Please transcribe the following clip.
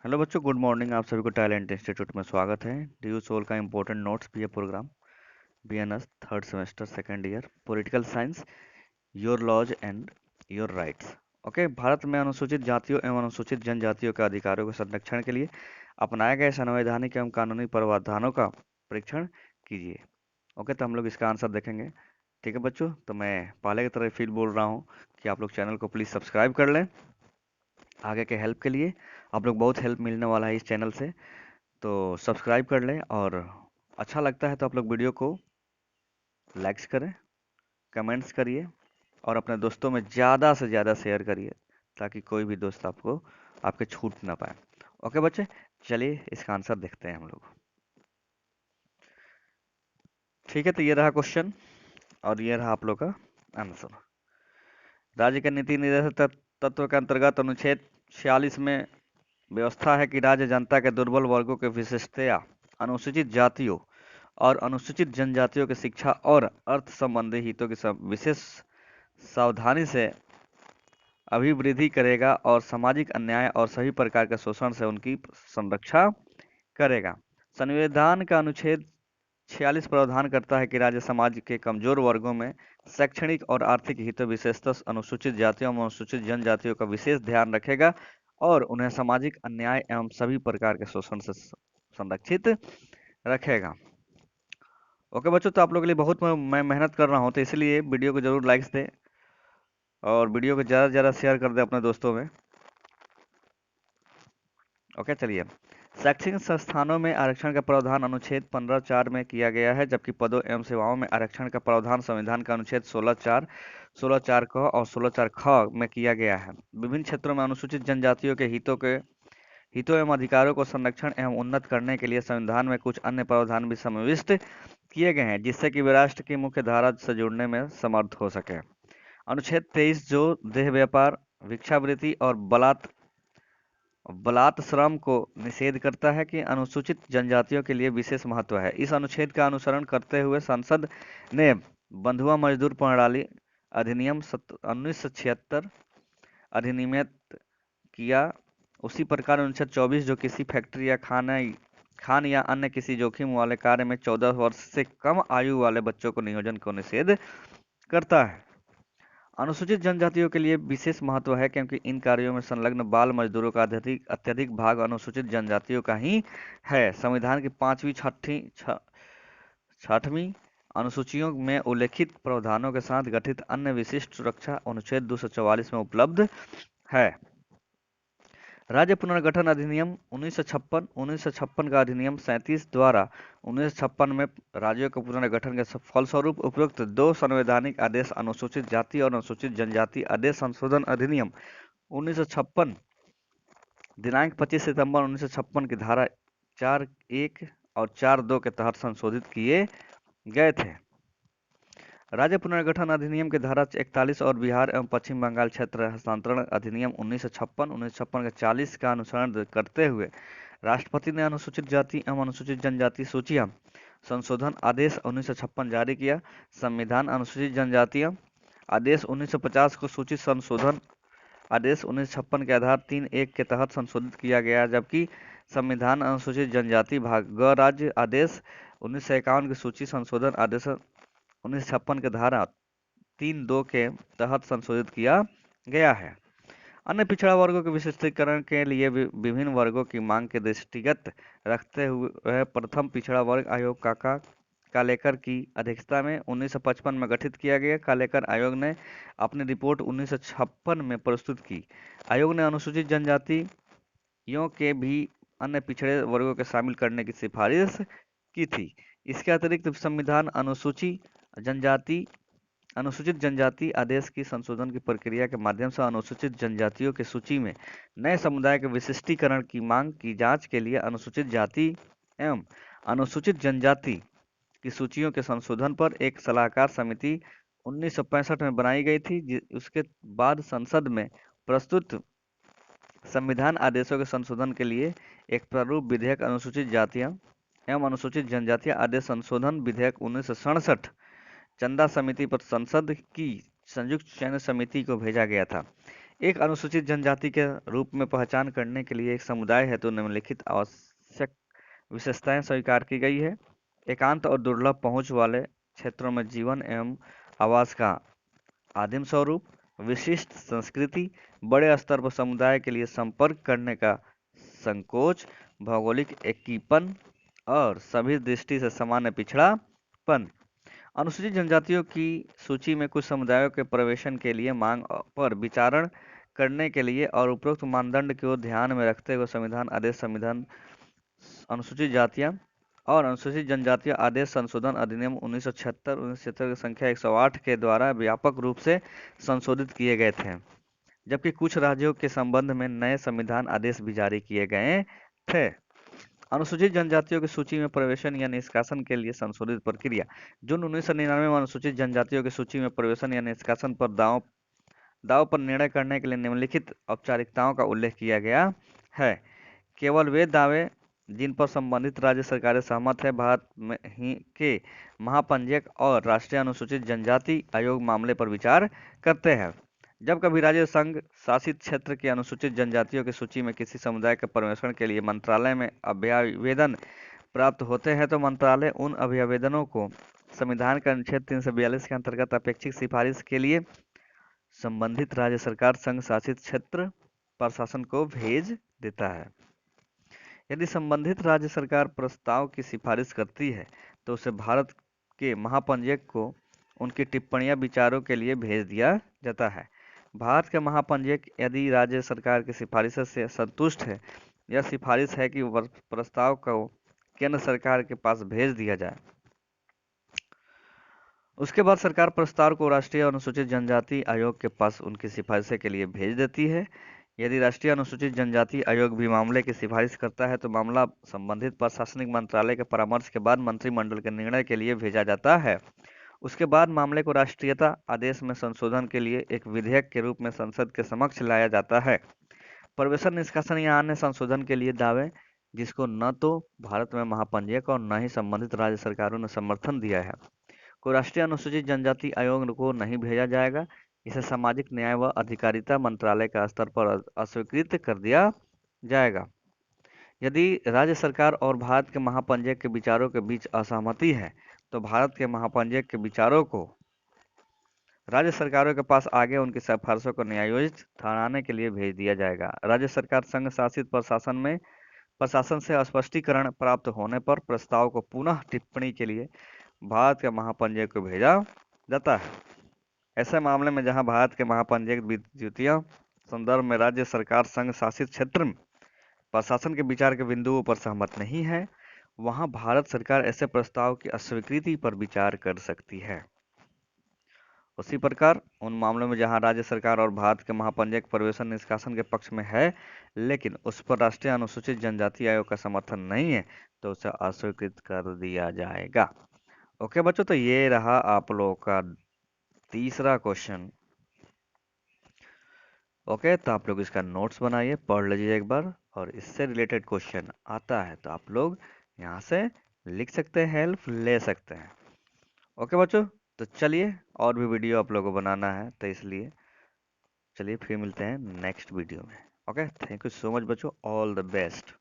Hello बच्चों, good morning. आप सभी को टैलेंट इंस्टीट्यूट में स्वागत है। ड्यू सोल का इम्पोर्टेंट नोट्स भी है program. BNS third semester second year political science, your laws and your rights. Okay, Bharat में अनुसूचित जातियों एवं अनुसूचित जनजातियों के अधिकारों के संरक्षण के लिए अपनाए गए संवैधानिक एवं कानूनी प्रावधानों का परीक्षण कीजिए। ओके, तो हम लोग इसका आंसर देखेंगे। ठीक है बच्चों, तो मैं पहले की तरह फिर बोल रहा हूँ कि आप लोग चैनल को प्लीज़ सब्सक्राइब कर लें आगे के हेल्प के लिए। आप लोग बहुत हेल्प मिलने वाला है इस चैनल से, तो सब्सक्राइब कर लें। और अच्छा लगता है तो आप लोग वीडियो को लाइक्स करें, कमेंट्स करिए और अपने दोस्तों में ज़्यादा से ज़्यादा शेयर करिए ताकि कोई भी दोस्त आपको आपके छूट ना पाए। ओके बच्चे, चलिए इसका आंसर देखते हैं हम लोग। ठीक है, तो ये रहा क्वेश्चन और ये रहा आप लोग का आंसर। राज्य के नीति निर्देशक तत्व के अंतर्गत अनुच्छेद 46 में व्यवस्था है कि राज्य जनता के दुर्बल वर्गों के विशेषतया अनुसूचित जातियों और अनुसूचित जनजातियों की शिक्षा और अर्थ संबंधी हितों की विशेष सावधानी से अभिवृद्धि करेगा और सामाजिक अन्याय और सभी प्रकार के शोषण से उनकी संरक्षा करेगा। संविधान का अनुच्छेद 46 प्रावधान करता है कि राज्य समाज के कमजोर वर्गों में शैक्षणिक और आर्थिक हितों, विशेषतः अनुसूचित जातियों और अनुसूचित जनजातियों का विशेष ध्यान रखेगा और उन्हें सामाजिक अन्याय एवं सभी प्रकार के शोषण से संरक्षित रखेगा। ओके बच्चों, तो आप लोगों के लिए बहुत मैं मेहनत कर रहा हूँ, तो इसलिए वीडियो को जरूर लाइक्स दें और वीडियो को ज़्यादा से ज़्यादा शेयर कर दें अपने दोस्तों में। ओके चलिए, शैक्षणिक संस्थानों में आरक्षण का प्रावधान अनुच्छेद 15(4) में किया गया है, जबकि पदों एवं सेवाओं में आरक्षण का प्रावधान संविधान का अनुच्छेद 16(4), 16(4) क और 16(4) ख में किया गया है। विभिन्न क्षेत्रों में अनुसूचित जनजातियों के हितों एवं अधिकारों को संरक्षण एवं उन्नत करने के लिए संविधान में कुछ अन्य प्रावधान भी समाविष्ट किए गए हैं, जिससे कि वे राष्ट्र की मुख्य धारा से जुड़ने में समर्थ हो सके। अनुच्छेद 23 जो देह व्यापार, भिक्षावृत्ति और बलात् श्रम को निषेध करता है कि अनुसूचित जनजातियों के लिए विशेष महत्व है। इस अनुच्छेद का अनुसरण करते हुए संसद ने बंधुआ मजदूर प्रणाली अधिनियम 1976 अधिनियमित किया। उसी प्रकार अनुच्छेद 24 जो किसी फैक्ट्री या खान या अन्य किसी जोखिम वाले कार्य में 14 वर्ष से कम आयु वाले बच्चों को नियोजन को निषेध करता है। अनुसूचित जनजातियों के लिए विशेष महत्व है क्योंकि इन कार्यों में संलग्न बाल मजदूरों का अत्यधिक भाग अनुसूचित जनजातियों का ही है। संविधान की 5वीं, 6वीं अनुसूचियों में उल्लेखित प्रावधानों के साथ गठित अन्य विशिष्ट सुरक्षा अनुच्छेद 244 में उपलब्ध है। राज्य पुनर्गठन अधिनियम 1956, 1956 का अधिनियम 37 द्वारा 1956 में राज्यों के पुनर्गठन के फलस्वरूप उपयुक्त दो संवैधानिक आदेश अनुसूचित जाति और अनुसूचित जनजाति आदेश संशोधन अधिनियम 1956 दिनांक 25 सितंबर 1956 की धारा 4(1) और 4(2) के तहत संशोधित किए गए थे। राज्य पुनर्गठन अधिनियम की धारा 41 और बिहार एवं पश्चिम बंगाल क्षेत्र हस्तांतरण अधिनियम 1956 के 40 का अनुसरण करते हुए राष्ट्रपति ने अनुसूचित जाति एवं अनुसूचित जनजाति सूचियां संशोधन आदेश 1956 जारी किया। संविधान अनुसूचित जनजातियां आदेश 1950 को सूची संशोधन आदेश 1956 के आधार 3(1) के तहत संशोधित किया गया, जबकि संविधान अनुसूचित जनजाति भाग ग राज्य आदेश 1951 की सूची संशोधन आदेश 1956 के धारा 3(2) के तहत संशोधित किया गया है। अन्य पिछड़ा वर्गों के विशिष्टीकरण के लिए विभिन्न वर्गों की मांग के दृष्टिगत रखते हुए प्रथम पिछड़ा वर्ग आयोग कालेकर की अध्यक्षता में 1955 में गठित किया गया। कालेकर आयोग ने अपनी रिपोर्ट 1956 में प्रस्तुत की। आयोग ने अनुसूचित जनजातियों के भी अन्य पिछड़े वर्गों के शामिल करने की सिफारिश की थी। इसके अतिरिक्त संविधान अनुसूचित जनजाति आदेश की संशोधन की प्रक्रिया के माध्यम से अनुसूचित जनजातियों की सूची में नए समुदाय के विशिष्टीकरण की मांग की जांच के लिए अनुसूचित जाति एवं अनुसूचित जनजाति की सूचियों के संशोधन पर एक सलाहकार समिति 1965 में बनाई गई थी। उसके बाद संसद में प्रस्तुत संविधान आदेशों के संशोधन के लिए एक प्रारूप विधेयक अनुसूचित जातियां एवं अनुसूचित जनजातियां आदेश संशोधन विधेयक 1967 चंदा समिति पर संसद की संयुक्त चयन समिति को भेजा गया था। एक अनुसूचित जनजाति के रूप में पहचान करने के लिए एक समुदाय हेतु निम्नलिखित आवश्यक विशेषताएं स्वीकार की गई है। एकांत और दुर्लभ पहुंच वाले क्षेत्रों में जीवन एवं आवास का आदिम स्वरूप, विशिष्ट संस्कृति, बड़े स्तर पर समुदाय के लिए संपर्क करने का संकोच, भौगोलिक एकीपन और सभी दृष्टि से सामान्य पिछड़ापन। अनुसूचित जनजातियों की सूची में कुछ समुदायों के प्रवेशन के लिए मांग पर विचारण करने के लिए और उपरोक्त मानदंड को ध्यान में रखते हुए संविधान आदेश संविधान अनुसूचित जातियां और अनुसूचित जनजातियां आदेश संशोधन अधिनियम 1976 की संख्या 108 के द्वारा व्यापक रूप से संशोधित किए गए थे, जबकि कुछ राज्यों के संबंध में नए संविधान आदेश भी जारी किए गए थे। अनुसूचित जनजातियों की सूची में प्रवेशन या निष्कासन के लिए संशोधित प्रक्रिया। जून 1999 में अनुसूचित जनजातियों की सूची में प्रवेशन या निष्कासन पर दाव पर निर्णय करने के लिए निम्नलिखित औपचारिकताओं का उल्लेख किया गया है। केवल वे दावे जिन पर संबंधित राज्य सरकारें सहमत है, भारत में ही के महापंजीयक और राष्ट्रीय अनुसूचित जनजाति आयोग मामले पर विचार करते हैं। जब कभी राज्य संघ शासित क्षेत्र के अनुसूचित जनजातियों की सूची में किसी समुदाय के प्रवेशन के लिए मंत्रालय में अभ्यावेदन प्राप्त होते हैं, तो मंत्रालय उन अभ्यावेदनों को संविधान के अनुच्छेद 342 के अंतर्गत अपेक्षित सिफारिश के लिए संबंधित राज्य सरकार संघ शासित क्षेत्र प्रशासन को भेज देता है। यदि संबंधित राज्य सरकार प्रस्ताव की सिफारिश करती है, तो उसे भारत के महापंजीयक को उनकी टिप्पणियां विचारों के लिए भेज दिया जाता है। भारत के महापंजीयक यदि राज्य सरकार की सिफारिश से संतुष्ट है या सिफारिश है कि प्रस्ताव को केंद्र सरकार के पास भेज दिया जाए, उसके बाद सरकार प्रस्ताव को राष्ट्रीय अनुसूचित जनजाति आयोग के पास उनकी सिफारिश के लिए भेज देती है। यदि राष्ट्रीय अनुसूचित जनजाति आयोग भी मामले की सिफारिश करता है, तो मामला संबंधित प्रशासनिक मंत्रालय के परामर्श के बाद मंत्रिमंडल के निर्णय के लिए भेजा जाता है। उसके बाद मामले को राष्ट्रीयता आदेश में संशोधन के लिए एक विधेयक के रूप में संसद के समक्ष लाया जाता है। प्रवेशन, निष्कासन या अन्य संशोधन के लिए दावे जिसको न तो भारत में महापंजीयक और न ही संबंधित राज्य सरकारों ने समर्थन दिया है, को राष्ट्रीय अनुसूचित जनजाति आयोग को नहीं भेजा जाएगा। इसे सामाजिक न्याय व अधिकारिता मंत्रालय का स्तर पर अस्वीकृत कर दिया जाएगा। यदि राज्य सरकार और भारत के महापंजीयक के विचारों के बीच असहमति है, तो भारत के महापंजीयक के विचारों को राज्य सरकारों के पास आगे उनकी सिफारिशों को न्यायोचित ठहराने के लिए भेज दिया जाएगा। राज्य सरकार संघ शासित प्रशासन से स्पष्टीकरण प्राप्त होने पर प्रस्ताव को पुनः टिप्पणी के लिए भारत के महापंजीयक को भेजा जाता है। ऐसे मामले में जहां भारत के महापंजीयक द्वितीय संदर्भ में राज्य सरकार संघ शासित क्षेत्र में प्रशासन के विचार के बिंदुओं पर सहमत नहीं है, वहां भारत सरकार ऐसे प्रस्ताव की अस्वीकृति पर विचार कर सकती है। उसी प्रकार उन मामलों में जहां राज्य सरकार और भारत के महापंजीयक प्रवेशन निष्कासन के पक्ष में है, लेकिन उस पर राष्ट्रीय अनुसूचित जनजाति आयोग का समर्थन नहीं है, तो उसे अस्वीकृत कर दिया जाएगा। ओके बच्चों, तो ये रहा आप लोगों का तीसरा क्वेश्चन। ओके, तो आप लोग इसका नोट्स बनाइए, पढ़ लीजिए एक बार, और इससे रिलेटेड क्वेश्चन आता है तो आप लोग यहाँ से लिख सकते हैं, हेल्प ले सकते हैं। ओके बच्चों, तो चलिए, और भी वीडियो आप लोगों को बनाना है, तो इसलिए चलिए फिर मिलते हैं नेक्स्ट वीडियो में। Okay, thank you so much बच्चों, ऑल द बेस्ट।